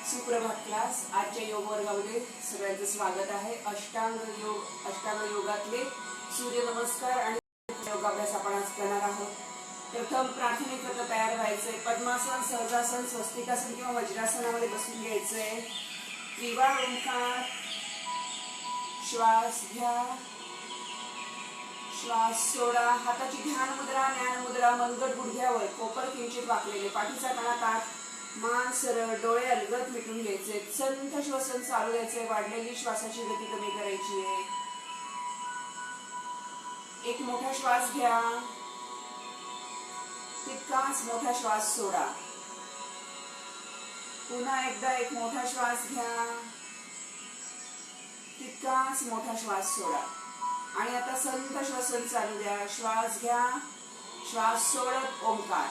सुप्रभात क्लास. आजच्या योग वर्गामध्ये सगळ्यांचं स्वागत आहे. अष्टांग योगातले सूर्य नमस्कार आणि योगाभ्यास आपण आज करणार आहोत. प्रथम प्राथमिक तयार व्हायचंय. पद्मासन, सहजासन, स्वस्तिकासन किंवा वज्रासनामध्ये बसून घ्यायचंय. त्रिवार ओंकार, श्वास घ्या, श्वास सोडा. हाताची ध्यान मुद्रा, ज्ञान मुद्रा. मनगट गुडघ्यावर, कोपर किंचित वाकलेले, पाठीचा कणा ताठ, मान सरळ, डोळे अलगद मिटून घ्यायचे. संथ श्वसन चालू द्यायचे. वाढलेली श्वासाची गती कमी करायची आहे. एक मोठा श्वास घ्या, तितकाच मोठा श्वास सोडा. पुन्हा एकदा एक मोठा श्वास घ्या, तितकाच मोठा श्वास सोडा. आणि आता संथ श्वसन चालू द्या. श्वास घ्या, श्वास सोडत ओंकार.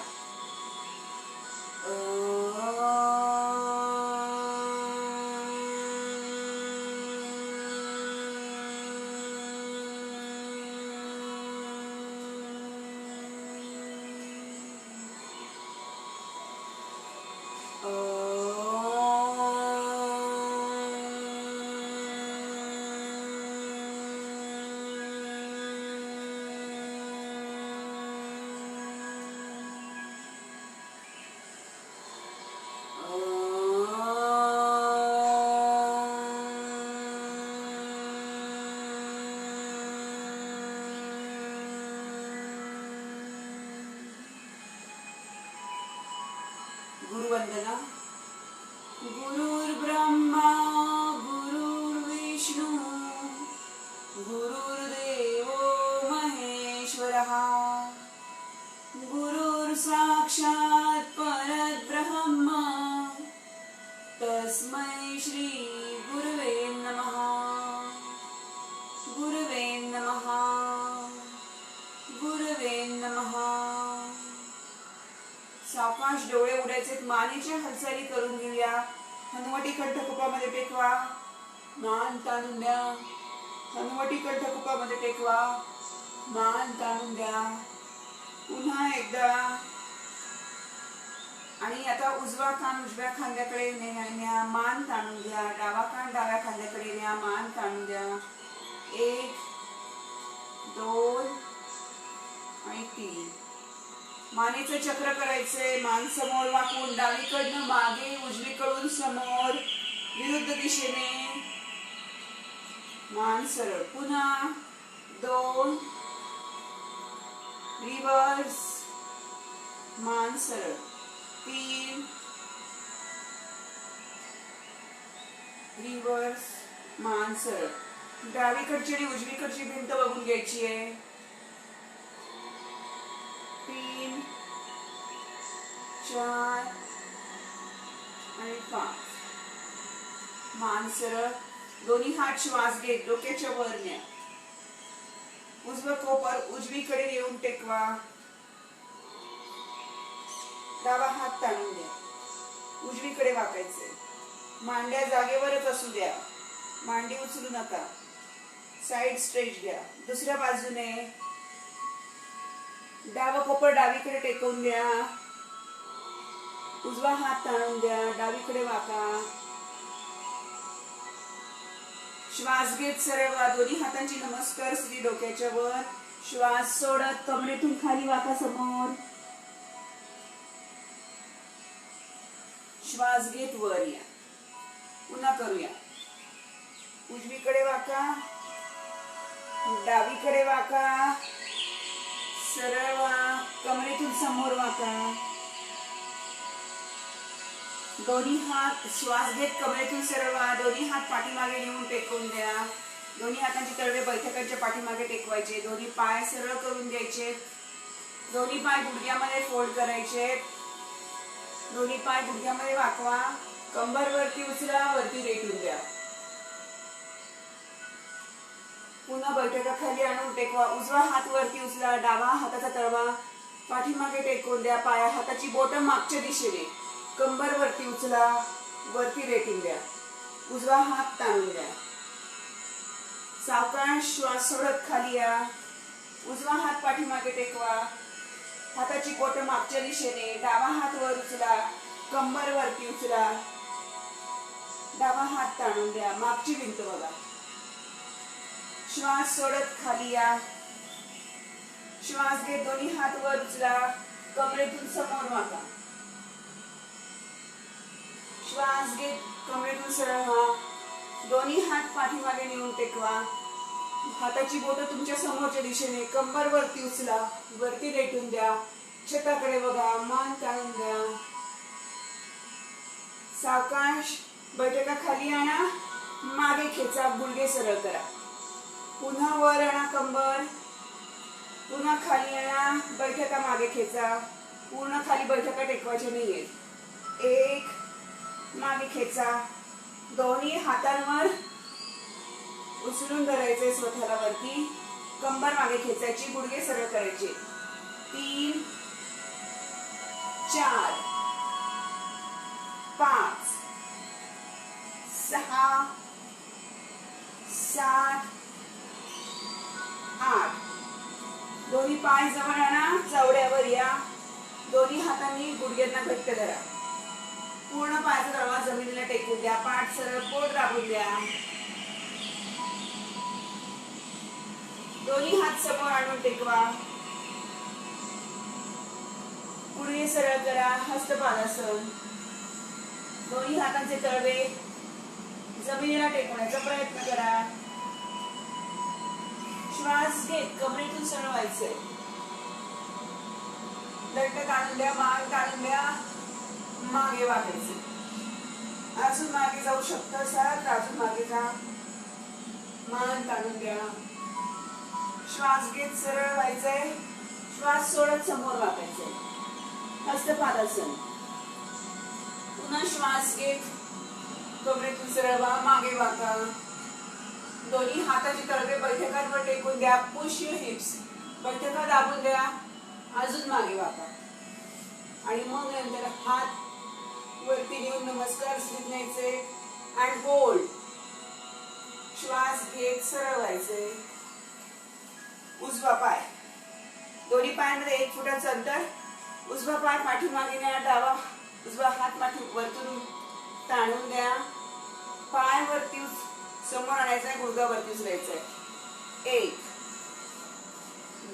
गुरुवंदना. गुरुर्ब्रह्मा गुरुर्विष्णू गुरुर्देवो महेश्वरः गुरुर्साक्षात् परब्रह्म तस्मै श्री गुरवे नमः. गुरवे नमः. गुरवे नमः. सावकाश डोळे उघडायचे. मानेच्या हालचाली करून घेऊया. हनुवटी कंठकुपामध्ये टेकवा. मान ताणून द्या. हनुवटी कंठकुपामध्ये टेकवा. मान ताणून द्या. पुन्हा एकदा. आणि आता उजवा कान उजव्या खांद्याकडे न्या. मान ताणून द्या. डावा कान डाव्या खांद्याकडे न्या. मान ताणून द्या. 1 2 आणि 3. मानेचं चक्र करायचंय. मान समोर वाकून डावीकडनं मागे, उजवीकडून समोर, विरुद्ध दिशेने. मान सरळ. पुन्हा 2 रिव्हर्स. मान सरळ. 3 रिव्हर्स. मान सरळ. डावीकडची आणि उजवीकडची भिंत बघून घ्यायची आहे. 3 4 आणि 5. मान सरळ. दोन्ही हात श्वास घेत डोक्याच्या वर न्या. उजवं कोपर उजवीकडे येऊन टेकवा. डावा हात ताणून द्या. उजवीकडे वाकायचे. मांड्या जागेवरच असू द्या. मांडी उचलू नका. साइड स्ट्रेच द्या. दुसऱ्या बाजूने डावा कोपर डावीकडे टेकवून द्या. उजवा हात ताणून द्या. डावीकडे वाका. श्वास घेत सरळ व्हा. दोन्ही हातांची नमस्कार स्त्री डोक्याच्या वर. श्वास सोडत कमरेतून खाली वाका समोर. श्वास घेत वर या. पुन्हा करूया. उजवीकडे वाका. डावीकडे वाका. सरळ व्हा. कमरेतून समोर वाका. दोन्ही हात श्वास घेत कमरेतून सरळ व्हा. दोन्ही हात पाठीमागे नेऊन टेकवून द्या. दोन्ही हातांची तळवे बैठकांच्या पाठीमागे टेकवायचे. दोन्ही पाय सरळ करून घ्यायचे. दोन्ही पाय गुडघ्यामध्ये फोल्ड करायचे. दोन्ही पाय गुडघ्यामध्ये वाकवा. कंबर वरती उचला. वरती रेटून द्या. पुन्हा बैठका खाली आणून टेकवा. उजवा हात वरती उचला. डावा हाताचा तळवा पाठीमागे टेकवून द्या. पाया हाताची बोटं मागच्या दिशेने. कंबर वरती उचला. वरती रेटून द्या. उजवा हात ताणून द्या. सावकाश श्वास सोडत खाली या. उजवा हात पाठीमागे टेकवा. हाताची बोटं मागच्या दिशेने. डावा हात वर उचला. कंबर वरती उचला. डावा हात ताणून द्या, मागची भिंत बघा. श्वास सोडत खाली या. श्वास घेत दोन्ही हात वर उचला, कमरेतून समोर वाका. श्वास घेत कमरेतून सरळ व्हा. दोन्ही हात पाठीमागे नेऊन टेकवा. हाताची बोटं तुमच्या समोरच्या दिशेने, कंबर वरती उचला, वरती रेटून द्या. छताकडे बघा, मान ताणून द्या. सावकाश बैठका खाली आणा, मागे खेचा, गुडघे सरळ करा. पुन्हा वर आणा कंबर, पुन्हा खाली आणा, बैठका मागे खेचा. पूर्ण खाली बैठका टेकवायच्या नाहीयेत. एक, मागे खेचा. दोन्ही हातांवर उचलून धरायचे स्वतःला वरती. कंबर मागे खेचायची, गुडघे सरळ करायचे. 3, 4, 5, 6, 7, 8. दोन्ही पाय जवळ आणा, चवड्यावर या. दोन्ही हातांनी गुडघ्यांना घट्ट धरा. पूर्ण पायाचा तळवा जमिनीला टेकून द्या. पाठ सरळ, पोट राबून द्या. दोन्ही हात समोर आणून टेकवा. गुडघे सरळ करा, हस्तपादासन. दोन्ही हातांचे तळवे जमिनीला टेकवण्याचा प्रयत्न करा. श्वास घेत कमरेतून सरळ व्हायचंय. दंड काढून द्या, मान काढून द्या, मागे वाकायचे. अजून मागे जाऊ शकता सर, अजून मागे जा. मान काढून द्या. श्वास घेत सरळ व्हायचंय. श्वास सोडत समोर वाकायचंय. हस्तपादासन. पुन्हा श्वास घेत कमरेतून सरळ व्हा, मागे वाका. दोन्ही हाताची तळवे बैठकांवर टेकून द्या. Push your hips. बैठका दाबून द्या. अजून मागे वाका. आणि मग नंतर हात वरती नेऊन नमस्कार स्थित न्यायचे. And hold. श्वास घेत सरळ व्हायचे. उजवा पाय, दोन्ही पायांमध्ये 1 फुटाचं अंतर. उजवा पाय पाठीमागे न्या. डावा उजवा हात पाठी वरतून ताणून द्या. पाय वरती समोर आणायचा, गुडघा वरती उचलायचा. 1,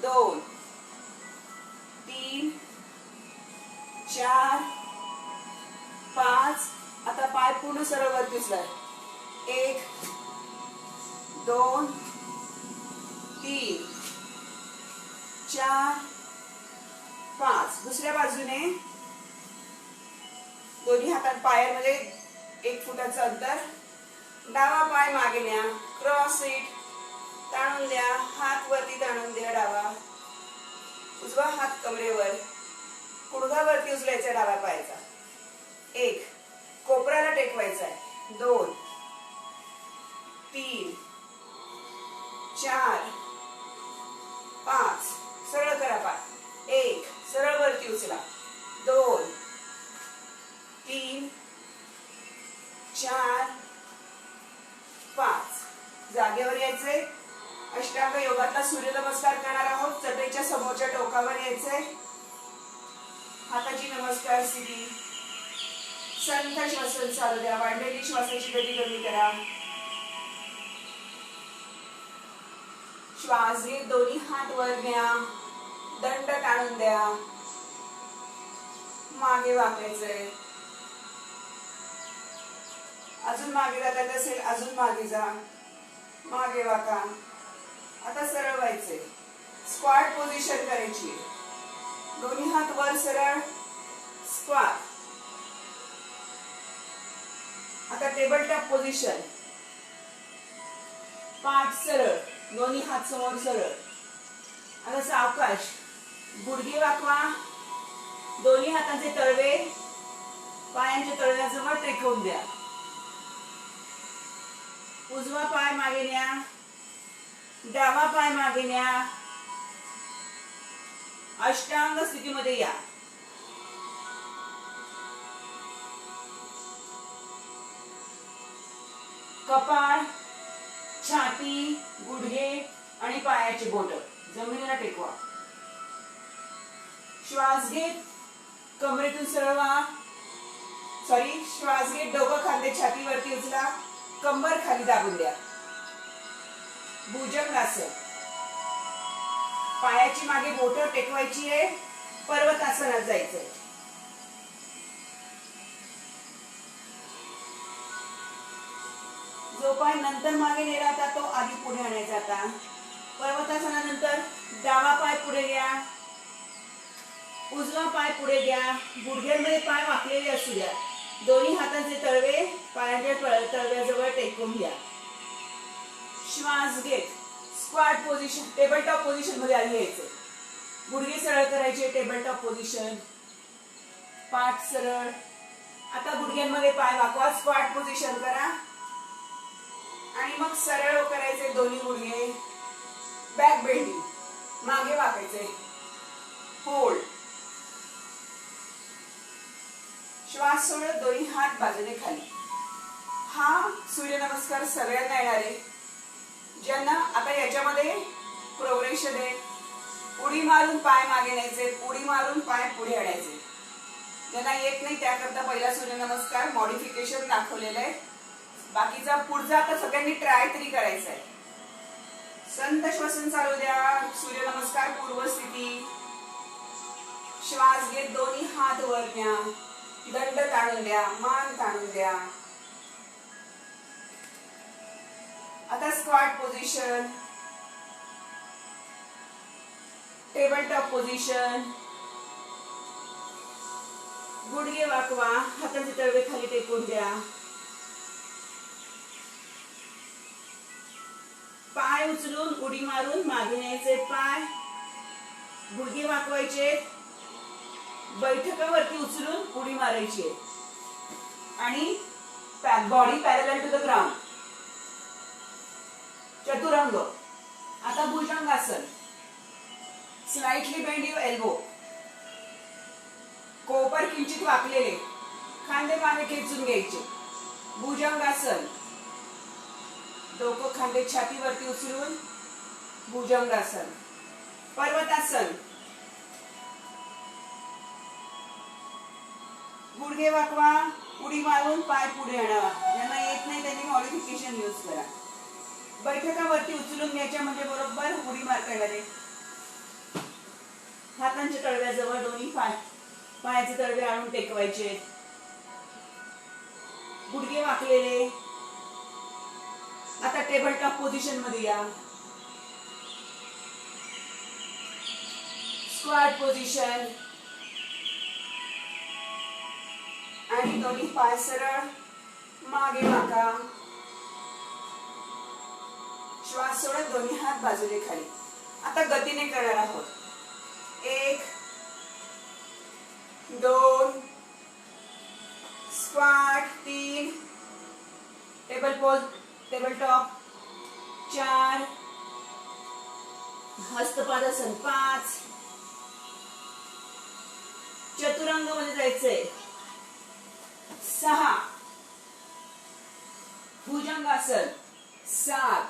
2, 3, 4, 5. आता पाय पूर्ण सरळ वरती उचलाय. 1, 2, 3, 4, 5. दुसऱ्या बाजूने दोन्ही हातात पायांमध्ये 1 फुटाचं अंतर. डावा पाय मागे न्या, क्रॉस सीट ताणून द्या. हात वरती ताणून द्या डावा. उजवा हात कमरेवर, गुडघा वरती उचलायचा डाव्या पायाचा. 1, कोपराला टेकवायचा आहे. 2, 3, 4, 5. सरळ करा पाय. 1, सरळ वरती उचला. 2, 3, 4, 5. जागेवर यायचंय. अष्टांग योगातला सूर्यनमस्कार करणार आहोत. चटईच्या समोरच्या टोकावर यायचंय. हाताची नमस्कार स्थिती. संथ श्वसन चालू द्या. वाढलेली श्वासाची गती कमी करा. श्वास घेत दोन्ही हात वर न्या. दंड टाळून द्या. मागे वाकायचंय. अजून मागे जायचं असेल अजून मागे जा. मागे वाका. आता सरळ व्हायचंय. स्क्वॉट पोझिशन करायची. दोन्ही हात वर सरळ. स्क्वॉट. आता टेबल टॉप पोझिशन. पाठ सरळ, दोन्ही हात समोर सरळ. आता सावकाश गुडघे वाकवा. दोन्ही हातांचे तळवे पायांच्या तळव्याजवळ टेकवून द्या. उजवा पाय मागे न्या. डावा पाय मागे न्या. अष्टांग स्थितीमध्ये या. कपाळ, छाती, गुडघे आणि पायाची बोट जमिनीला टेकवा. श्वास घेत कमरेतून सरळ व्हा. श्वास घेत डोकं खांदे छातीवरती उचला. कंबर खाली दाबून द्या. भुजंगासन. पायाची मागे बोटं टेकवायची आहे. पर्वतासनात जायचंय. जो पाय नंतर मागे नेला होता तो आधी पुढे आणायचा. आता पर्वतासनानंतर डावा पाय पुढे घ्या, उजवा पाय पुढे घ्या. गुडघ्यांमध्ये पाय वाकलेले असू द्या. दोन्ही हातांचे तळवे पायाच्या तळव्याजवळ टेकवून घ्या. श्वास घेत squat position, table top position मध्ये आधी यायचे. गुडघे सरळ करायचे, टेबल टॉप पोझिशन. पाठ सरळ. आता गुडघ्यांमध्ये पाय वाकवा, स्क्वॉट पोझिशन करा आणि मग सरळ करायचे दोन्ही गुडघे. बॅक बेंडिंग, मागे वाकायचे. होल्ड. श्वास सोडत दोन्ही हात बाजूने खाली. हा सूर्यनमस्कार सगळ्यांना येणार आहे. ज्यांना आता याच्यामध्ये प्रोग्रेशन आहे. उडी मारून पाय मागे न्यायचे, उडी मारून पाय पुढे आणायचे. ज्यांना येत नाही त्याकरता पहिला सूर्यनमस्कार मॉडिफिकेशन दाखवलेलं आहे. बाकीचा पुढचा आता सगळ्यांनी ट्राय तरी करायचा आहे. संत श्वसन चालू द्या. सूर्यनमस्कार पूर्व स्थिती. श्वास घेत दोन्ही हात वर न्या. दंड ताणून द्या, मान ताणून द्या. आता squat position, table top position. गुडघे वाकवा, हातांचे तळवे खाली टेकून द्या. पाय उचलून उडी मारून मागे न्यायचे. पाय गुडघे वाकवायचे. बैठकावरती उचलून उडी मारायची आणि body parallel to the ground. Chaturanga. आता bhujangasana. Slightly bend your elbow. कोपर किंचित वाकलेले, खांदे मागे खेचून घ्यायचे. भुजंगासन. डोकं खांदे छातीवरती उचलून भुजंगासन. पर्वतासन. गुडघे वाकवा, उडी मारून पाय पुढे आणा. ज्यांना येत नाही त्यांनी मॉडिफिकेशन यूज करा. बैठकावरती उचलून घ्यायच्या म्हणजे बरोबर उडी मारता येणार आहे. हातांच्या तळव्याजवळ दोन्ही पायाचे तळवे आणून टेकवायचे. गुडघे वाकलेले. आता टेबल टॉप पोझिशन मध्ये या. स्क्वॉट पोझिशन आणि दोन्ही पाय सरळ मागे वाका. श्वास सोडत दोन्ही हात बाजूने खाली. आता गतीने करणार आहोत. 1 2 स्क्वॉट 3 टेबल टॉप 4 हस्तपादासन 5 चतुरंग मध्ये जायचंय 6 भुजंगासन 7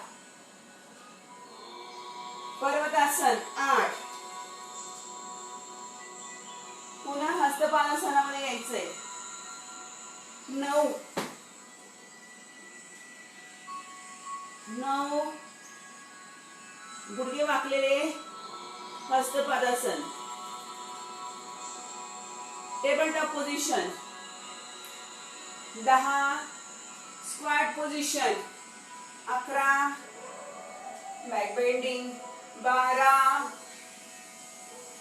पर्वतासन 8 पुन्हा हस्तपादासनामध्ये यायचंय 9 गुडघे वाकलेले Hastapadasana table top position 10 squat position 11 back bending 12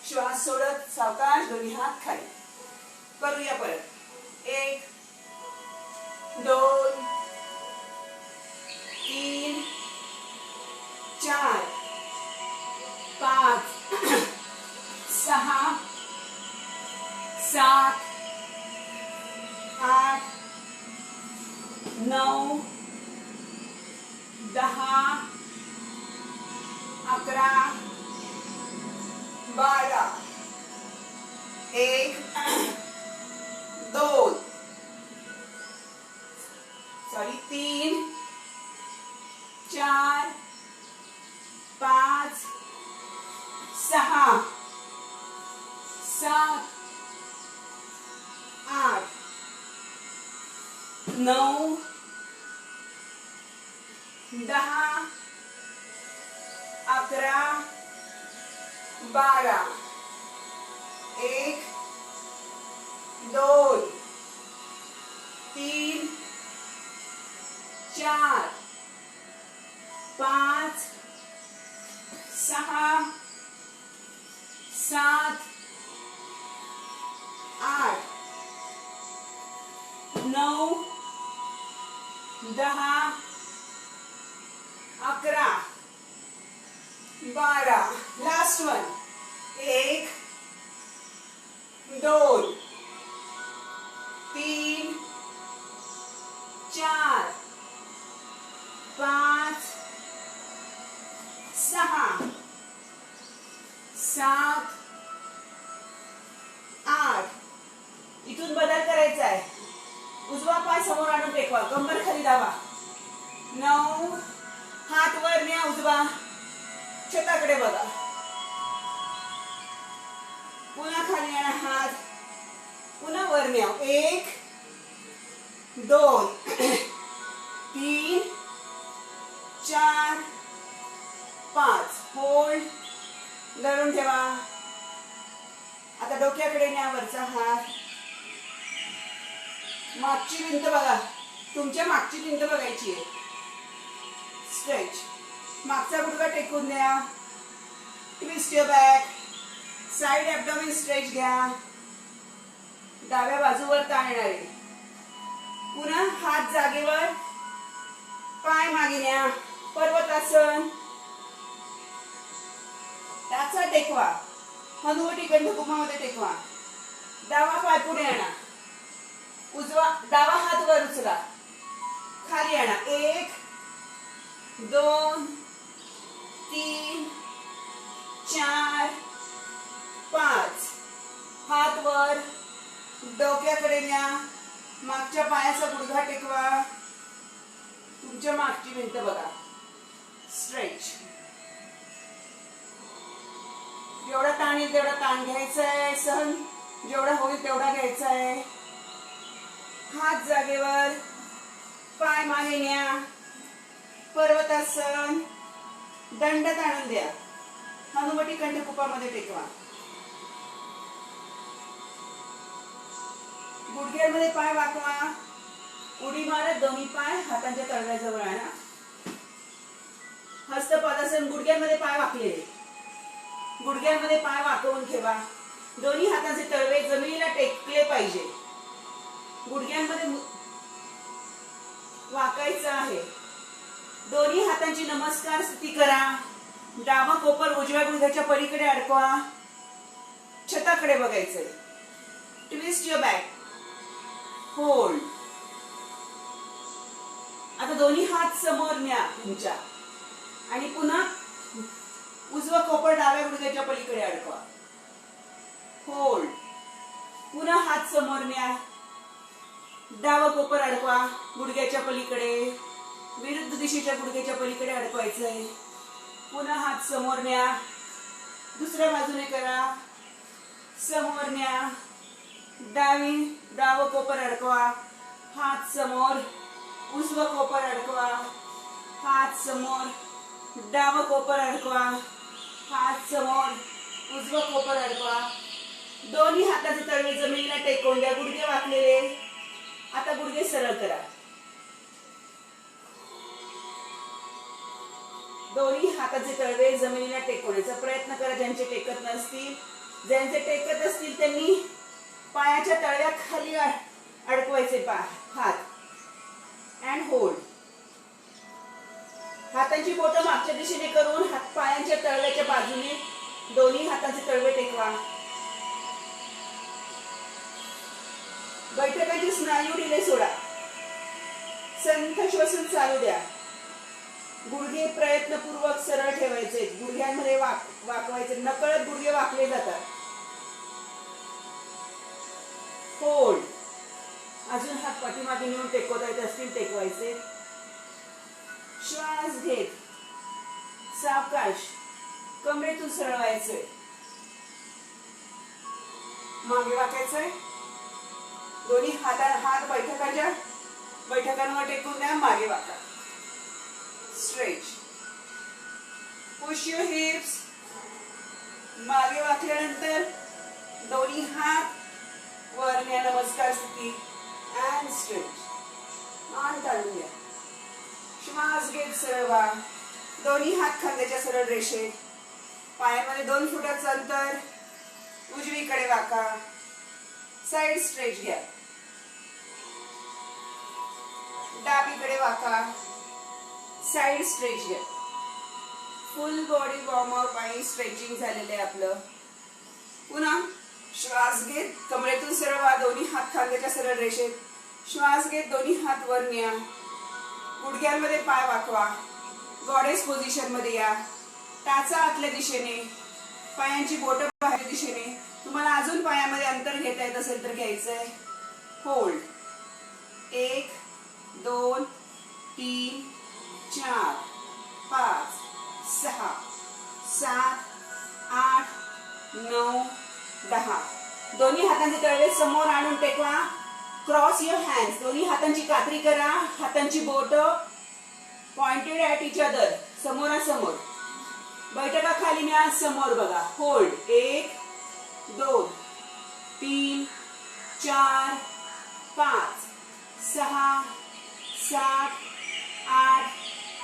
श्वास सोडत सावकाश दोन्ही हात खाली करूया परत 1 2 3 4 5 6 7 8 9 10 11 12 1 2 3 4 5 6 7 8 9 10, 11, 12, 1, 2, 3, 4, 5, 6, 7, 8, 9, 10, 11, 12. Last one. 1, 2, 3, 4, 5, 6, 7, 8. इथून बदल करायचा आहे. उजवा पाय समोर आणून टेकवा, कंबर खाली दाबा. 9, हात वर न्या उजवा, छताकडे बघा. पुन्हा खाली आणा हात, पुन्हा वर न्या. 1, 2, 3, 4, 5. होल्ड, धरून ठेवा. आता डोक्याकडे न्या वरचा हात. मागची भिंत बघा, तुमच्या मागची भिंत बघायची आहे. स्ट्रेच, मागचा गुडघा टेकून द्या. Twist your back. Side abdomen stretch घ्या. डाव्या बाजूवर ताणणारे. पुन्हा हात जागेवर, पाय मागे न्या. पर्वतासन. टाचा टेकवा, हनुवटी कंठकुमामध्ये टेकवा. डावा पाय पुढे आणा. डावा हात वर उचला, खाली आणा. 1, 2, 3, 4, 5. हात वर, डोक्याकडे न्या. मागच्या पायाचा गुडघा टेकवा. तुमच्या मागची भिंत बघा. स्ट्रेच. जेवढा ताण येईल तेवढा ताण घ्यायचा आहे. सहन जेवढा होईल तेवढा घ्यायचा आहे. हात जागेवर, पाय मागे न्या. पर्वतासन. दंड ताणून द्या. हनुवटी कंठकुपामध्ये टेकवा. गुडघ्यांमध्ये पाय वाकवा. उडी मारत दोन्ही पाय हातांच्या तळव्याजवळ आणा. हस्तपदासन. गुडघ्यांमध्ये पाय वाकलेले, गुडघ्यांमध्ये पाय वाकवून ठेवा. दोन्ही हातांचे तळवे जमिनीला टेकले पाहिजे. गुडघ्यांमध्ये वाकायचं आहे. दोन्ही हातांची नमस्कार स्थिती करा. डावा कोपर उजव्या गुडघ्याच्या पलीकडे अडकवा. छताकडे बघायचंय. Twist your back. होल्ड. आता दोन्ही हात समोर न्या तुमच्या आणि पुन्हा उजवा कोपर डाव्या गुडघ्याच्या पलीकडे अडकवा. होल्ड. पुन्हा हात समोर न्या. डावा कोपर अडकवा गुडघ्याच्या पलीकडे. विरुद्ध दिशेच्या गुडघ्याच्या पलीकडे अडकवायचंय. पुन्हा हात समोर न्या. दुसऱ्या बाजूने करा. समोर न्या. डावं कोपर अडकवा. हात समोर. उजवं कोपर अडकवा. हात समोर. डावं कोपर अडकवा. हात समोर. उजवं कोपर अडकवा. दोन्ही हाताचे तळवे जमिनीला टेकवून द्या. गुडघे वाकलेले. आता गुडघे सरळ करा. दोन्ही हाताचे तळवे जमिनीला टेकवण्याचा प्रयत्न करा. ज्यांचे टेकत नसतील, ज्यांचे टेकत असतील त्यांनी पायाच्या तळव्या खाली अडकवायचे हात. And hold. हातांची बोटं मागच्या दिशेने करून हात पायांच्या तळव्याच्या बाजूने दोन्ही हाताचे तळवे टेकवा. बैठकांची स्नायू ढिले सोडा. संथ श्वसन चालू द्या. गुडघे प्रयत्नपूर्वक सरळ ठेवायचे. गुडघ्यांमध्ये वाकवायचे. नकळत गुडघे वाकले जातात. होल्ड. अजून हात पाठीमागे नेऊन टेकवता येत असतील टेकवायचे. श्वास घेत सावकाश कमरेतून सरळवायचे. मागे वाकायचंय. दोन्ही हात बैठकांवर टेकून द्या. मागे waka. Stretch. Push your hips. मागे वाकल्यानंतर दोन्ही हात वर न्या, नमस्कार स्थिती. And stretch. मान ताणून घ्या. श्वास घेत सरळ व्हा. दोन्ही हात खांद्याच्या सरळ रेषेत. पायामध्ये 2 फुटाचं अंतर. उजवीकडे वाका. साइड स्ट्रेच घ्या. डावीकडे वाका. साइड स्ट्रेच घ्या. फुल बॉडी वॉर्म अप आणि स्ट्रेचिंग झालेलं आहे आपलं. पुन्हा श्वास घेत कमरेतून सरळ व्हा. दोन्ही हात खांद्याच्या सरळ रेषेत. श्वास घेत दोन्ही हात वर न्या. गुडघ्यांमध्ये पाय वाकवा. गॉडेस पोझिशन मध्ये या. टाचा आतल्या दिशेने. पायांची बोटं बाहेर दिशेने. तुम्हाला अजून पायामध्ये अंतर घेता येत असेल तर घ्यायचंय. होल्ड. 1 2 3 4 5 6 7 8 9 10. दोन्ही हातांचे तळवे समोर आणून टेकवा. Cross your hands. दोन्ही हातांची कात्री करा. हातांची बोटं पॉइंटेड ॲट इच अदर. समोरासमोर. बैठका खाली न्या. समोर बघा. होल्ड. 1 2 3 4 5 6 7 8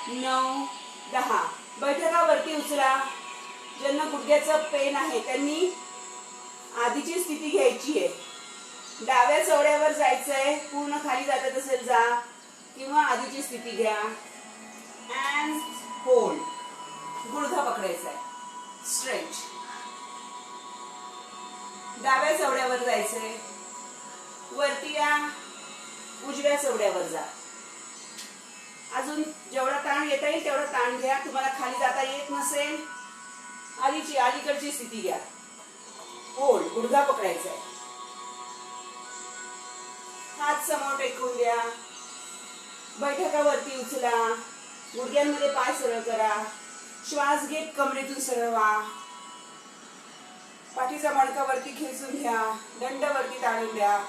9 10. बैठका वरती उचला. ज्यांना गुडघ्याचं पेन आहे त्यांनी आधीची स्थिती घ्यायची आहे. डाव्या चवड्यावर जायचंय. पूर्ण खाली जात असेल जा, किंवा आधीची स्थिती घ्या. And hold. गुडघा पकडायचा आहे. स्ट्रेच. डाव्या चवड्यावर जायचंय. वरती या. उजव्या चवड्यावर जा. अजून जेवढा ताण येता येईल तेवढा ताण घ्या. तुम्हाला खाली जाता येत नसेल अलीकडची स्थिती घ्या. होल्ड. गुडघा पकडायचा आहे. हात समोर टेकून द्या. बैठकावरती उचला. गुडघ्यांमध्ये पाय सरळ करा. श्वास घेत कमरेतून सरळ व्हा. पाठीचा मणका वरती खेचून घ्या. दंड वरती ताणून द्या.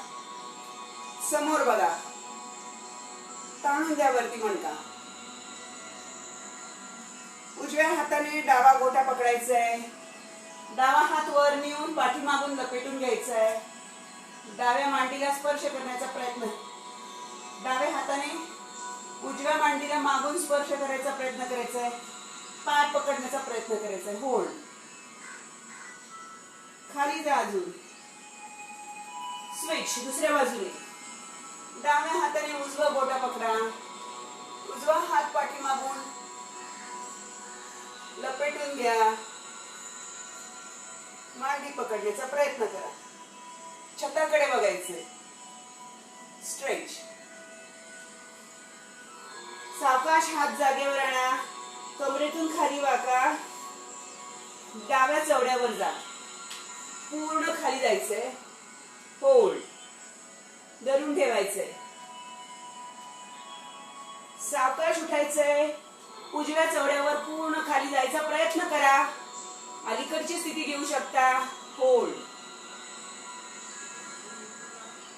समोर बघा. ताणून द्या वरती मणका. उजव्या हाताने डावा गोटा पकडायचा आहे. डावा हात वर नेऊन पाठीमागून लपेटून घ्यायचा आहे. डाव्या मांडीला स्पर्श करण्याचा प्रयत्न. डाव्या हाताने उजव्या मांडीला मागून स्पर्श करायचा प्रयत्न करायचा आहे. पाय पकडण्याचा प्रयत्न करायचा आहे. होल्ड. खाली जा. अजून स्विच. दुसऱ्या बाजूने डाव्या हाताने उजवा बोटा पकडा. उजवा हात पाठीमागून लपेटून घ्या. मांडी पकडण्याचा प्रयत्न करा. छताकडे बघायचे. स्ट्रेच. सावकाश हात जागेवर आणा. कमरेतून खाली वाका. डाव्या चवड्यावर जा. पूर्ण खाली जायचंय. होल्ड. धरून ठेवायचंय. सावकाश उठायचंय. उजव्या चवड्यावर पूर्ण खाली जायचा प्रयत्न करा. अलीकडची स्थिती घेऊ शकता. होल्ड.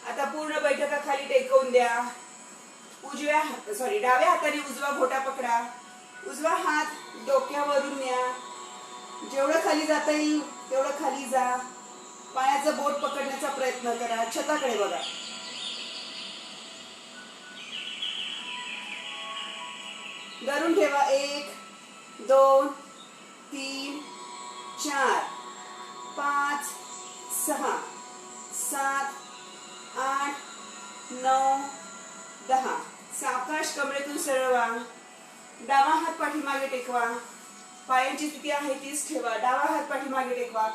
आता पूर्ण बैठका खाली टेकवून द्या. डाव्या हाताने उजवा घोटा पकडा. उजवा हात डोक्यावरून न्या. जेवढं खाली जाता येईल तेवढं खाली जा. पायाचं बोट पकडण्याचा प्रयत्न करा. छताकडे बघा. धरून ठेवा. 1 2 3 4 5 6 7 8 9 10. सावकाश कमरेतून सरळ व्हा. डावा हात पाठीमागे टेकवा. पायांची स्थिती आहे तीच ठेवा. डावा हात पाठीमागे टेकवा.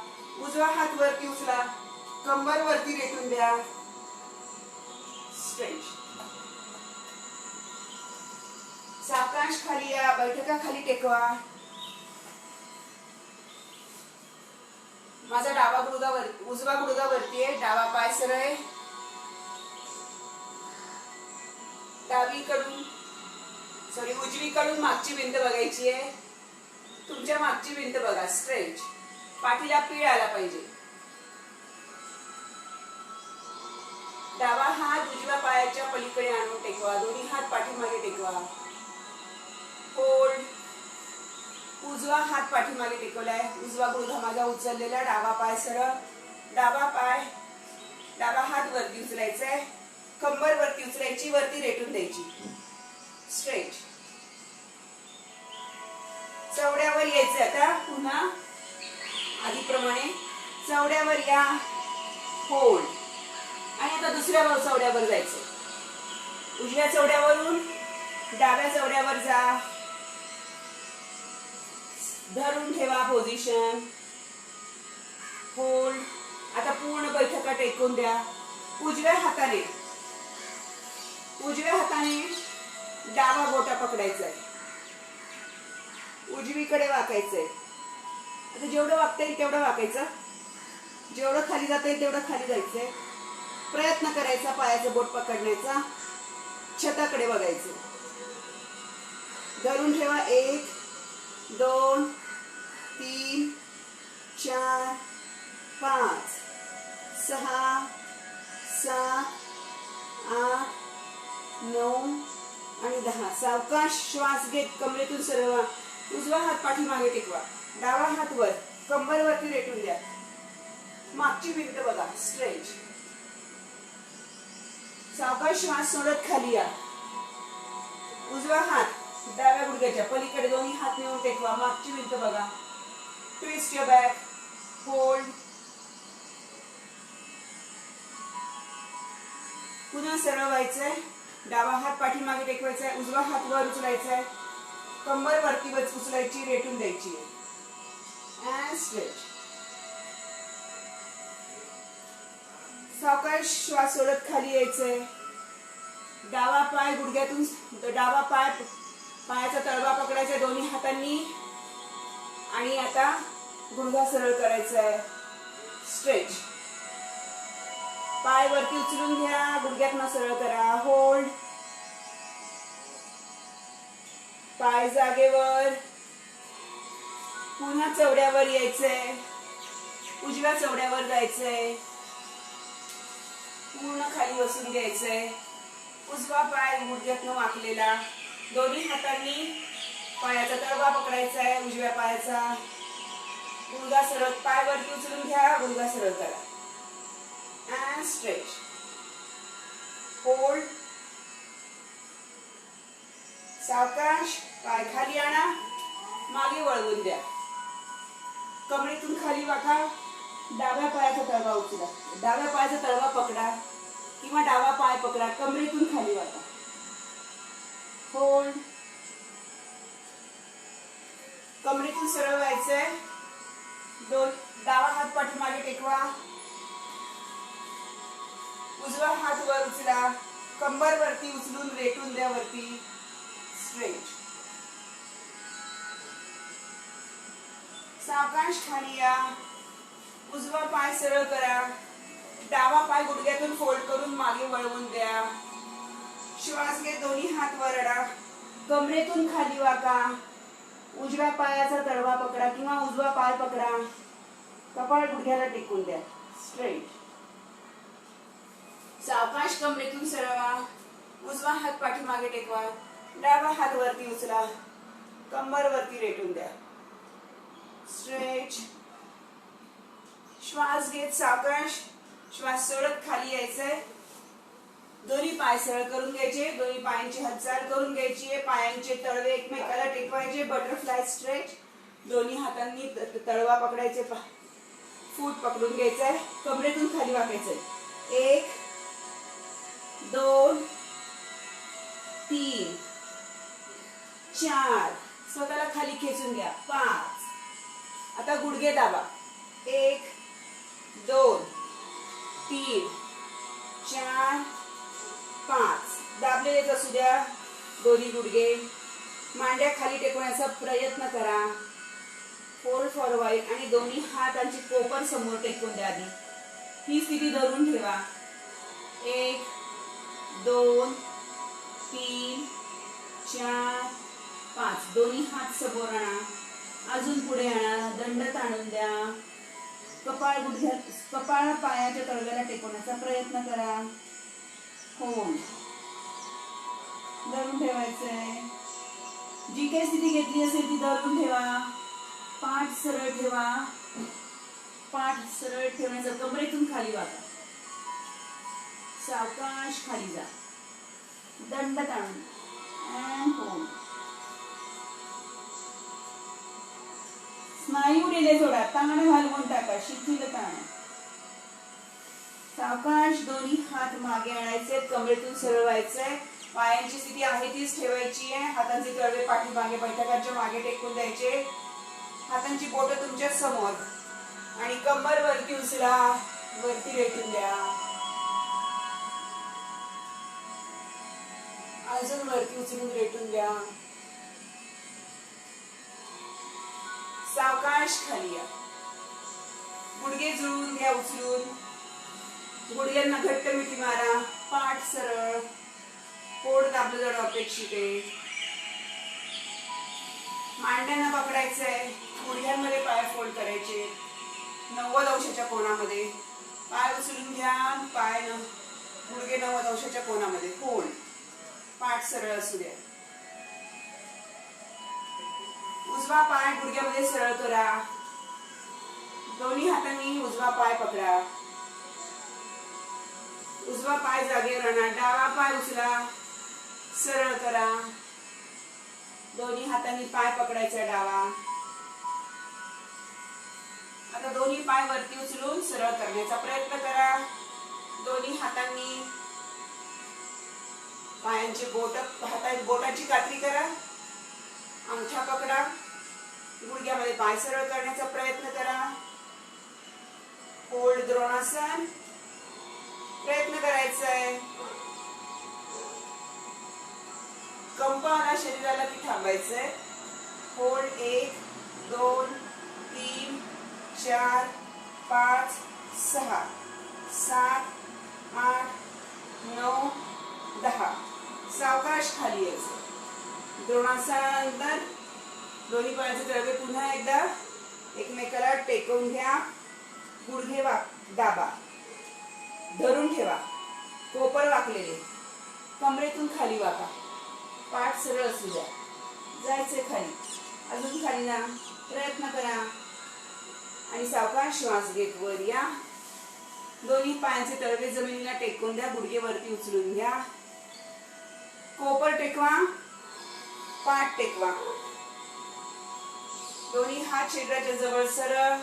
उजवा हात वरती उचला. कंबर वरती रेटून द्या. स्ट्रेच. सावकाश खाली या. बैठका खाली टेकवा. माझा डावा गुडघा उजवा गुडघा वरती आहे. डावा पाय सरळ आहे. उजवीकडून मागची भिंत बघायची आहे. तुमच्या मागची भिंत बघा. स्ट्रेच. पाठीला पीळ आला पाहिजे. डावा हात उजव्या पायाच्या पलीकडे आणून टेकवा. दोन्ही हात पाठीमागे टेकवा. होल्ड. उजवा हात पाठीमागे टेकवलाय, उजवा गुडघा माझा उचललेला, डावा पाय सरळ, डावा हात वरती उचलायचा आहे, कंबर वरती उचलायची, वरती रेटून द्यायची, स्ट्रेच. चवड्यावर यायचं. आता पुन्हा आधीप्रमाणे चवड्यावर या, होल्ड, आणि आता दुसऱ्या चवड्यावर जायचं. उजव्या चवड्यावरून डाव्या चवड्यावर जा, धरून ठेवा पोझिशन, होल्ड. आता पूर्ण बैठका टेकून द्या. उजव्या हाताने डावा बोटा पकडायचा आहे, उजवीकडे वाकायचंय. आता जेवढं वाकता येईल तेवढं वाकायचं, जेवढं खाली जाता येईल तेवढं खाली जायचंय. प्रयत्न करायचा पायाचं बोट पकडण्याचा, छताकडे बघायचं. धरून ठेवा. 1 2 3 4 5 6 7 8 9 आणि 10. सावकाश श्वास घेत कमरेतून सरळवा. उजवा हात पाठीमागे टेकवा, डावा हात वर, कंबर वरती रेटून द्या. मागची भिंत बघा, स्ट्रेच. सावकाश श्वास सोडत खाली या. उजवा हात डाव्या गुडघ्याच्या पलीकडे दोन्ही हात नेऊन टेकवा. मागची भिंत बघा. Twist your back, hold. पुन्हा सरळ व्हायचंय. डावा हात पाठीमागे टेकवायचा आहे, उजवा हात वर उचलायचा आहे, कंबर वरती उचलायची, रेटून द्यायची. And stretch. सावकाश श्वास सोडत खाली यायचंय. डावा पाय गुडघ्यातून, पायाचा तळवा पकडायचा दोन्ही हातांनी, आणि आता गुडघा सरळ करायचा आहे, स्ट्रेच. पाय वरती उचलून घ्या, गुडघ्यातनं सरळ करा, होल्ड. पाय जागेवर. पुन्हा चवड्यावर यायचंय, उजव्या चवड्यावर जायचंय, पूर्ण खाली बसून घ्यायचंय. उजवा पाय गुडघ्यातनं वाकलेला, दोन्ही हातांनी पायाचा तळवा पकडायचा आहे, उजव्या पायाचा. गुडघा सरळ, पाय वरती उचलून घ्या, गुडघा सरळ करा. And stretch, hold. सावकाश पाय खाली आणा, मागे वळवून द्या. कमरेतून खाली वाका. डाव्या पायाचा तळवा उचला, डाव्या पायाचा तळवा पकडा किंवा डावा पाय पकडा, कमरेतून खाली वाका, होल्ड. कमरेतून सरळ व्हायचंय. डावा हात पाठीमागे टेकवा, उजवा हात वर उचला, कंबर वरती उचलून रेटून द्या वरती, स्ट्रेच. सावकाश खाली या. उजवा पाय सरळ करा, डावा पाय गुडघ्यातून फोल्ड करून मागे वळवून द्या. श्वास घे, दोन्ही हात वर अडा, कमरेतून खाली वाका. उजव्या पायाचा तळवा पकडा किंवा उजवा पाय पकडा, कपाळ गुडघ्याला टेकून द्या, स्ट्रेट. सावकाश कमरेतून सरळवा. उजवा हात पाठीमागे टेकवा, डावा हात वरती उचला, कंबर वरती रेटून द्या, स्ट्रेच. श्वास घेत सावकाश श्वास सोडत खाली यायचंय. दोन्ही पाय सरळ करून घ्यायचे, दोन्ही पायांची हालचाल करून घ्यायची, पायांचे तळवे एकमेकाला टेकवायचे, बटरफ्लाय स्ट्रेच. दोन्ही हातांनी तळवा पकडायचे, फूट पकडून घ्यायचंय, कमरेतून खाली वाकायचंय. 1 2 3 4, स्वतःला खाली खेचून घ्या, 5. आता गुडघे दाबा, 1 2 3 4 5. दाबलेलेच असू द्या दोन्ही गुडघे. मांड्या खाली टेकवण्याचा प्रयत्न करा, फोल्ड फॉरवर्ड, आणि दोन्ही हातांची कोपर समोर टेकवून द्या. आधी ही स्थिती धरून ठेवा. 1 2 3 4 5. दोन्ही हात समोर आणा, अजून पुढे आणा, दंड ताणून द्या. कपाळ पायाच्या तळव्याला टेकवण्याचा प्रयत्न करा. होल्ड, धरून ठेवायचंय. जी काही स्थिती घेतली असेल ती धरून ठेवा. पाठ सरळ ठेवा. पाठ सरळ ठेवण्याचा कमरेतून खाली वाका. सावकाश खाली जा. दंड ताणून अँड होल्ड. स्नायू डेले जोडा. ताण घालवून टाका. शिथिल ताण. सावकाश दोन्ही हात मागे आणायचे. कमरेतून सरळ व्हायचंय. पायांची स्थिती आहे तीच ठेवायची आहे. हातांचे तळवे पाठीमागे बैठकांच्या मागे टेकून द्यायचे. हातांची बोटं तुमच्या समोर आणि कंबर वरती उचला. वरती रेटून द्या. अजून वरती उचलून रेटून द्या. सावकाश खाली या. गुडघे जुळवून घ्या उचलून. गुडघ्यांना घट्ट मिठी मारा. पाठ सरळ. पोट दाबलं जाणं अपेक्षित आहे. मांड्यांना पकडायचंय. गुडघ्यांमध्ये पाय फोल्ड करायचे 90 अंशाच्या कोनामध्ये. पाय उचलून घ्या. पाय गुडघे 90 अंशाच्या कोनामध्ये. फोल्ड. पाठ सरळ असू द्या. उजवा पाय गुडघ्यामध्ये सरळ करा. दोन्ही हातांनी उजवा पाय पकडा. उजवा पाय जागेवर आणा. डावा पाय उचला. सरळ करा. दोन्ही हातांनी पाय पकडायचा डावा. आता दोन्ही पाय वरती उचलून सरळ करण्याचा प्रयत्न करा. दोन्ही हातांनी पायांचे बोटाची कात्री करा. अंगठा पकडा. गुडघ्यामध्ये पाय सरळ करण्याचा प्रयत्न करा. होल्ड द्रोणासन. प्रयत्न करायचा आहे. कंप आला शरीराला की थांबायचंय. होल्ड. 1 2 3 4 5 6 7 8 9 10. सावकाश खाली यायचं. द्रोणासनानंतर दोन्ही पायाचे तळवे पुन्हा एकदा एकमेकाला टेकवून घ्या. गुडघे दाबा. धरून ठेवा. कोपर वाकलेले. कमरेतून खाली वाका. पाठ सरळ असू द्या. जायचे खाली. अजून खाली ना. प्रयत्न करा आणि सावकाश श्वास घेत वर या. दोन्ही पायांचे तळवे जमिनीला टेकवून द्या. गुडघे वरती उचलून घ्या. कोपर टेकवा. पाठ टेकवा. दोन्ही हात शरीराच्या जवळ सरळ.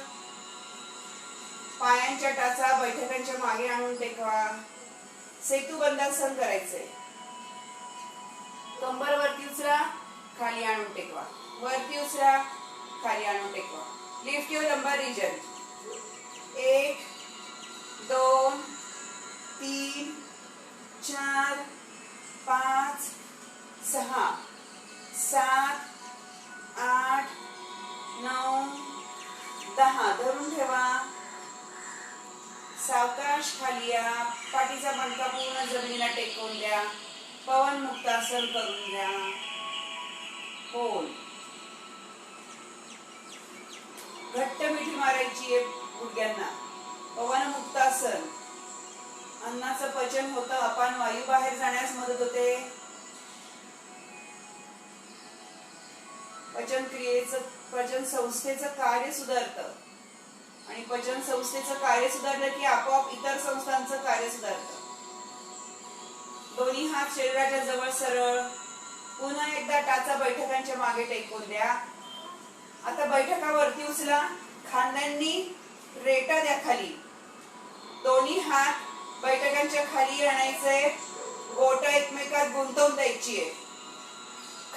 पायांच्या टाचा बैठकांच्या मागे आणून टेकवा. सेतू बंधासन करायचंय. कंबर वरती उचला. खाली आणून टेकवा. वरती उचला. खाली आणून टेकवा. लिफ्ट युअर लंबर रिजन. 1 2 3 4 5 6 7 8 9 10. धरून ठेवा. सावकाश खाली या. पाठीचा मणका पूर्ण जमिनीला टेकवून द्या. पवन मुक्तासन करून घ्या. होल्ड. घट्ट मिठी मारायची आहे गुडघ्यांना. पवन मुक्तासन. अन्नाचं पचन होतं. अपान वायू बाहेर जाण्यास मदत होते. पचन संस्थेचं कार्य सुधारतं आणि पचन संस्थेचं कार्य सुधारलं की आपोआप इतर संस्थांचं कार्य सुधारतं. दोन्ही हात शरीराच्या जवळ सरळ. पुन्हा एकदा टाचा बैठकांच्या मागे टेकवून द्या. आता बैठकावरती उचला. खांद्यांनी रेटा द्या खाली. दोन्ही हात बैठकांच्या खाली आणायचे. बोटं एकमेकात गुंतवून द्यायची आहे.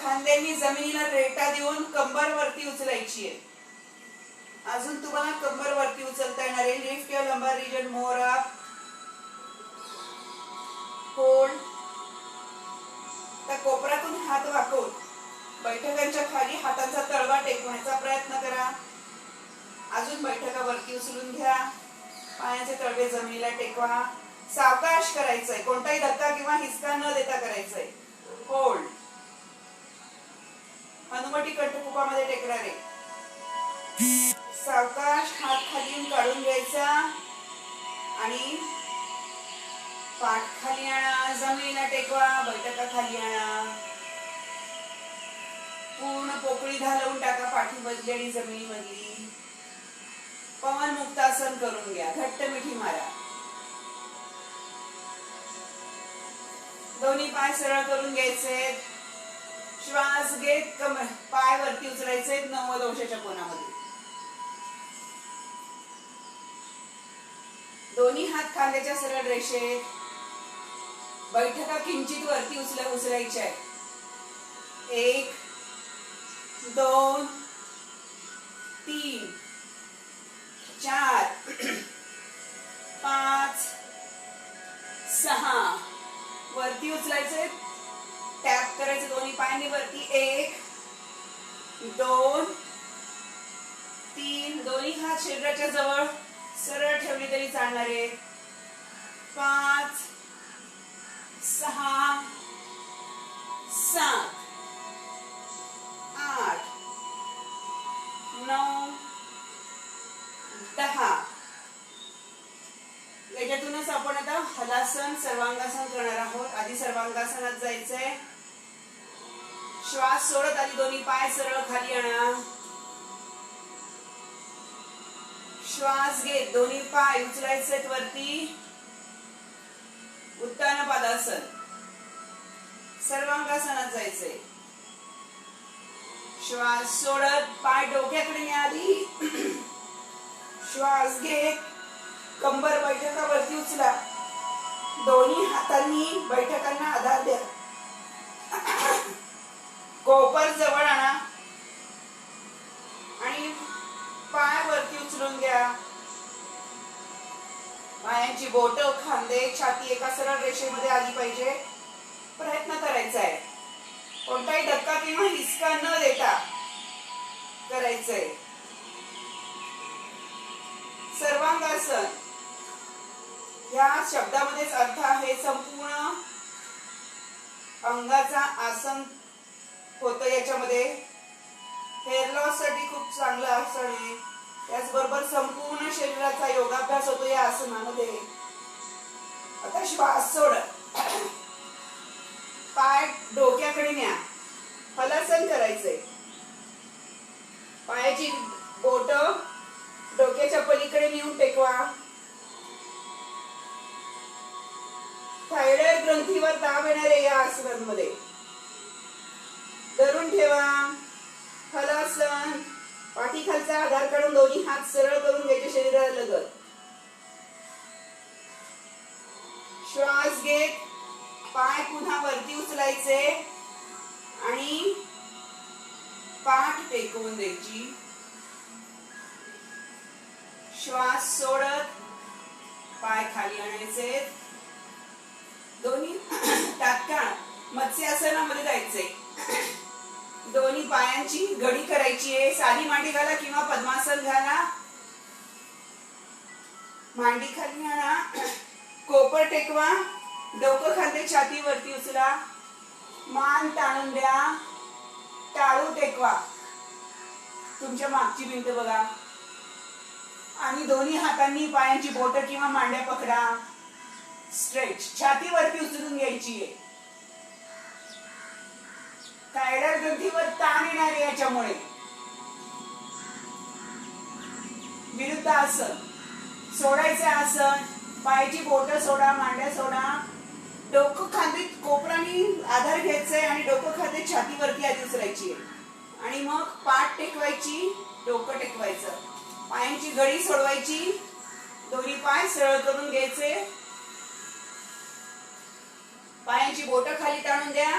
खांद्यांनी जमिनीला रेटा देऊन कंबर वरती उचलायची आहे. अजून तुम्हाला कंबर वरती उचलता येणार आहे. लिफ्ट युअर लंबर रिजन मोर अप. होल्ड. त्या कोपरातून हात वाकवून बैठकांच्या खाली हातांचा तळवा टेकवण्याचा प्रयत्न करा. अजून बैठकावरती उचलून घ्या. पायाचे तळवे जमिनीला टेकवा. सावकाश करायचंय. कोणताही धक्का किंवा हिसका न देता करायचंय. होल्ड. हनुवटी कंठकुपामध्ये टेकणारे. सावकाश हात खाली काढून घ्यायचा आणि पाठ खाली आणा. जमिनीला टेकवा. बैठका खाली आणा. पूर्ण पोकळी घालवून टाका. पाठीमधली आणि जमिनीमधली. पवन मुक्तासन करून घ्या. घट्ट मिठी मारा. दोन्ही पाय सरळ करून घ्यायचे. श्वास घेत पाय वरती उचलायचे 90 अंशाच्या कोनामध्ये. दोन्ही हात खांद्याच्या सरळ रेषेत. बैठका किंचित वरती उचलायची आहे. 1 2 3 4 5 6 वरती उचलायचे. टॅप करायचे दोन्ही पायांनी वरती. 1 2 3 दोन्ही हात शरीराच्या जवळ सरळ ठेवली तरी चालणार आहे. 5 6 7 8 9 10. याच्यातूनच आपण आता हलासन सर्वांगासन करणार आहोत. आधी सर्वांगासनात जायचंय. श्वास सोडत आधी दोन्ही पाय सरळ खाली आणा. श्वास घेत दोन्ही पाय उचलायचे वरती. उत्तान पादासन. सर्वांगासनात जायचंय. श्वास सोडत पाय डोक्याकडे न्या आधी. श्वास घेत कंबर बैठकावरती उचला. दोन्ही हातांनी बैठकांना आधार द्या. कोपर जवळ आणा आणि पाय वरती उचलून घ्या. पायांची बोट खांदे छाती एका सरळ रेषेमध्ये आली पाहिजे. प्रयत्न करायचा आहे. कोणताही धक्का किंवा हिसका न देता करायचंय. सर्वांगासन या शब्दामध्येच अर्थ आहे. संपूर्ण अंगाचा आसन होतं याच्यामध्ये. हेअर लॉस साठी खूप चांगलं आसन आहे. त्याचबरोबर संपूर्ण शरीराचा योगाभ्यास होतो या आसनामध्ये. आता श्वास सोड. पाय डोक्याकडे न्या. हलासन करायचंय. पायाची बोट डोक्याच्या पलीकडे नेऊन टेकवा. थायरॉइड ग्रंथीवर दाब येणार आहे या आसनांमध्ये. धरून ठेवा. हलासन. पाठीखालचा आधार काढून दोन्ही हात सरळ करून घ्यायचे शरीराला लगत. श्वास घेत पाय पुन्हा वरती उचलायचे आणि पाठ टेकवून द्यायची. श्वास सोडत पाय खाली आणायचे. दोन्ही तात्काळ मत्स्यासनामध्ये जायचंय. दोन्ही पायांची घडी करायची आहे. साधी मांडी घाला किंवा पद्मासन घाला. मांडी खाली आणा. कोपर टेकवा. डोकं खांदे छातीवरती उचला. मान ताणून द्या. टाळू टेकवा. तुमच्या मागची भिंत बघा आणि दोन्ही हातांनी पायांची बोट किंवा मांड्या पकडा. स्ट्रेच. छातीवरती उचलून घ्यायची आहे. थायरॉइड ग्रंथीवर ताण येणार आहे याच्यामुळे. विरुद्ध आसन. सोडायचे आसन. पायाची बोट सोडा. मांड्या सोडा. डोकं खांदे कोपरानी आधार घ्यायचंय आणि डोकं खांदे छातीवरती आधी उचलायची आहे आणि मग पाठ टेकवायची. डोकं टेकवायचं. पायांची घडी सोडवायची. दोन्ही पाय सरळ करून घ्यायचे. पायांची बोट खाली ताणून द्या.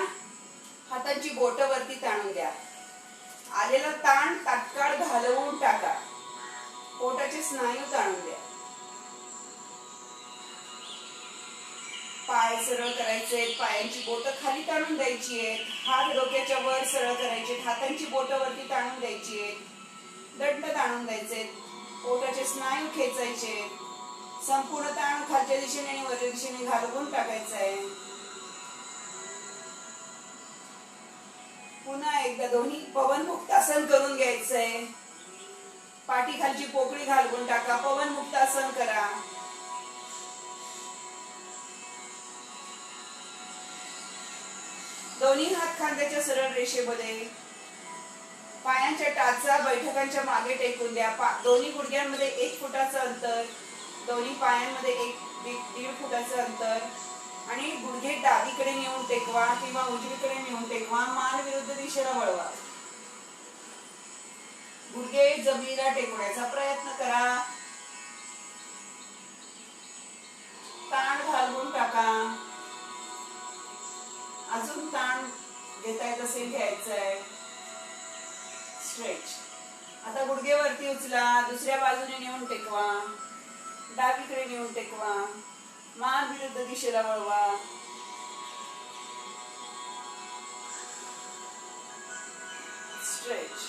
हातांची बोट वरती ताणून द्या. आलेला ताण तात्काळ घालवून टाका. पोटाचे स्नायू ताणून द्या. पाय सरळ करायचे. पायांची बोट खाली ताणून द्यायची आहेत. हात डोक्याच्या वर सरळ करायचे. हातांची बोट वरती ताणून द्यायची आहेत. दंड ताणून द्यायचे. पोटाचे स्नायू खेचायचे. संपूर्ण ताण खालच्या दिशेने आणि वरच्या दिशेने घालवून टाकायचा आहे. पुन्हा एकदा दोन्ही पवन मुक्तासन करून घ्यायचंय. पाठी खालची पोकळी घालवून टाका. पवन मुक्तासन करा. दोन्ही हात खांद्याच्या सरळ रेषेमध्ये. पायांच्या टाचा बैठकांच्या मागे टेकून द्या. दोन्ही गुडघ्यांमध्ये 1 फुटाचं अंतर, दोन्ही पायांमध्ये 1-1.5 फुटाचं अंतर आणि गुडघे डावीकडे नेऊन टेकवा किंवा उजवीकडे नेऊन टेकवा. मान विरुद्ध दिशेला वळवा. गुडघे जमिनीला टेकवण्याचा प्रयत्न करा. ताण घालवून टाका. अजून ताण घेता येत असेल घ्यायचंय. स्ट्रेच. आता गुडघे वरती उचला, दुसऱ्या बाजूने नेऊन टेकवा, डावीकडे नेऊन टेकवा, मान विरुद्ध दिशेला वळवा. स्ट्रेच.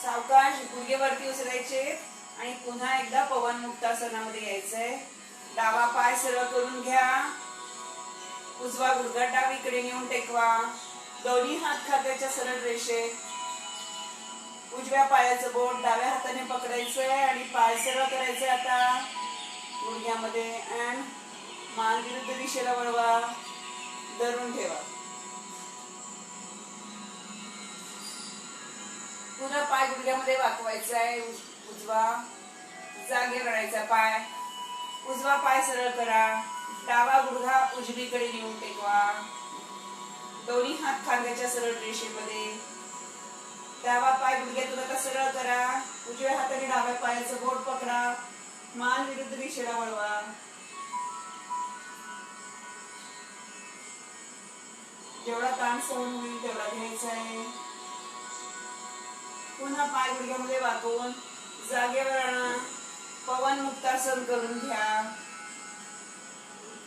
सावकाश गुडघे वरती उचलायचे आणि पुन्हा एकदा पवन मुक्तासनामध्ये यायचंय. डावा पाय सरळ करून घ्या. उजवा गुडघा डावीकडे नेऊन टेकवा. दोन्ही हात खांद्याच्या सरळ रेषेत. उजव्या पायाचं बोट डाव्या हाताने पकडायचंय आणि पाय सरळ करायचे आता गुडघ्यामध्ये. अँड मान विरुद्ध दिशेला वळवा. धरून ठेवा. पुन्हा पाय गुडघ्यामध्ये वाकवायचा आहे. उजवा जागेवर आणायचा पाय. उजवा पाय सरळ करा. डावा गुडघा उजवीकडे नेऊन टेकवा. दोन्ही हात खांद्याच्या सरळ रेषेमध्ये. डावा पाय गुडघ्यातून आता सरळ करा. उजव्या हाताने डाव्या पायाचं बोट पकडा. मान विरुद्ध दिशेला वळवा. जेवढा ताण सहन होईल तेवढा घ्यायचा आहे. पुन्हा पाय गुडघ्यामध्ये वाकवून जागेवर आणा. पवन मुक्तासन करून घ्या.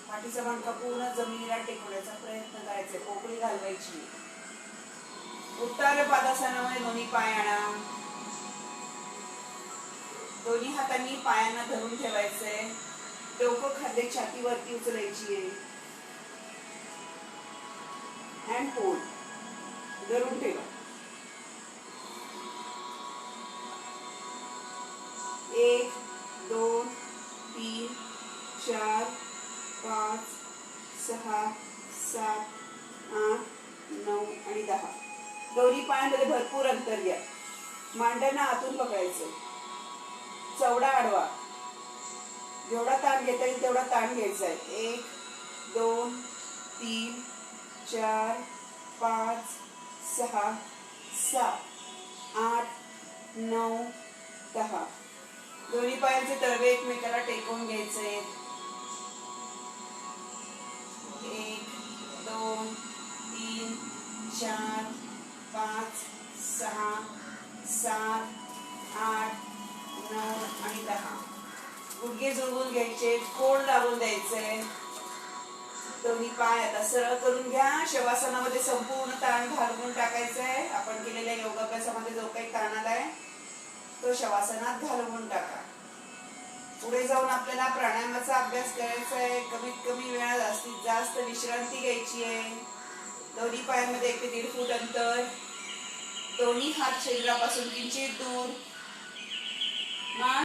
पाठीचा मणका पूर्ण जमिनीला टेकवण्याचा प्रयत्न करायचा. पोकळी घालवायची. उत्तान पादासनामध्ये दोन्ही पाय आणा. दोन्ही हातांनी पायांना धरून ठेवायचंय. डोकं खांदे छातीवरती उचलायची आहे. And hold. धरून ठेवा. 1 2 3 4 5 6 7 8 9 आणि 10. दोन्ही पायांमध्ये भरपूर अंतर घ्या. मांड्यांना आतून पकडायचं. चवडा आडवा. जेवढा ताण घेता येईल तेवढा ताण घ्यायचा आहे. 1 2 3 4 5 6 7 8 9 10. दोन्ही पायांचे तळवे एकमेकाला टेकवून घ्यायचे. 1 2 3 4 5 6 7 8 9 आणि 10. गुडघे जुळवून घ्यायचे. कोड दाबून द्यायचे. दोन्ही पाय आता सरळ करून घ्या. शवासनामध्ये संपूर्ण ताण घालवून टाकायचंय. आपण केलेल्या योगाभ्यासामध्ये जो काही ताण आलाय तो शवासनात घालवून टाका. पुढे जाऊन आपल्याला प्राणायामाचा अभ्यास करायचा आहे. कमीत कमी वेळा जास्तीत जास्त विश्रांती घ्यायची आहे. दोन्ही पायांमध्ये 1 ते 1.5 फूट अंतर. दोन्ही हात शरीरापासून किंचित दूर.